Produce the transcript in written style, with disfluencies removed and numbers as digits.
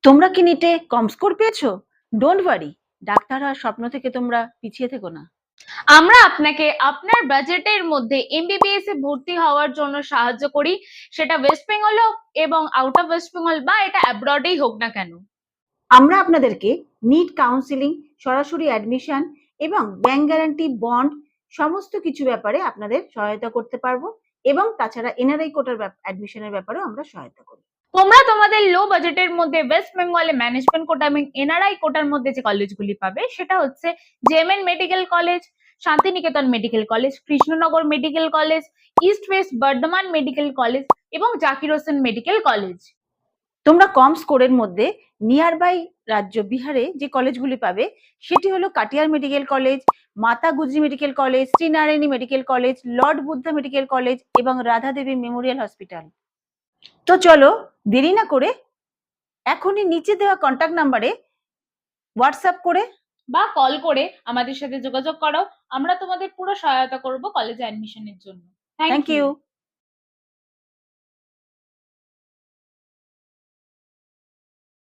তোমরা কি নিটে কম স্কোর পেয়েছো? ডোন্ট ওয়ারি, ডাক্তার হওয়ার স্বপ্ন থেকে তোমরা পিছিয়ে থেকো না। আমরা আপনাকে আপনার বাজেটের মধ্যে এমবিবিএস এ ভর্তি হওয়ার জন্য সাহায্য করি, সেটা ওয়েস্ট বেঙ্গল হোক এবং আউট অফ ওয়েস্ট বেঙ্গল বা এটা অ্যাব্রডেই হোক না কেন। আমরা আপনাদেরকে নিট কাউন্সিলিং, সরাসরি অ্যাডমিশন এবং ব্যাংক গ্যারান্টি, বন্ড সমস্ত কিছু ব্যাপারে আপনাদের সহায়তা করতে পারবো এবং তাছাড়া এনআরআই কোটার অ্যাডমিশনের ব্যাপারেও আমরা সহায়তা করি। তোমরা তোমাদের লো বাজেটের মধ্যে ওয়েস্ট বেঙ্গলে ম্যানেজমেন্ট কোটা এবং এনআরআই কোটার মধ্যে যে কলেজগুলি পাবে সেটা হচ্ছে JMN medical college, Shantiniketan medical college, Krishnanagar medical college, east west Bardhaman medical college এবং জাকির হোসেন মেডিকেল কলেজ। তোমরা কম স্কোরের মধ্যে নিয়ার বাই রাজ্য বিহারে যে কলেজগুলি পাবে সেটি হলো কাটিয়ার medical college, Mata Gujri medical college, Srinarayani medical college, lord Buddha medical college এবং রাধা দেবী মেমোরিয়াল হসপিটাল। তো চলো দেরি না করে এখনই নিচে দেওয়া কন্ট্যাক্ট নাম্বারে হোয়াটসঅ্যাপ করে বা কল করে আমাদের সাথে যোগাযোগ করো। আমরা তোমাদের পুরো সহায়তা করব কলেজে অ্যাডমিশনের জন্য। Thank you.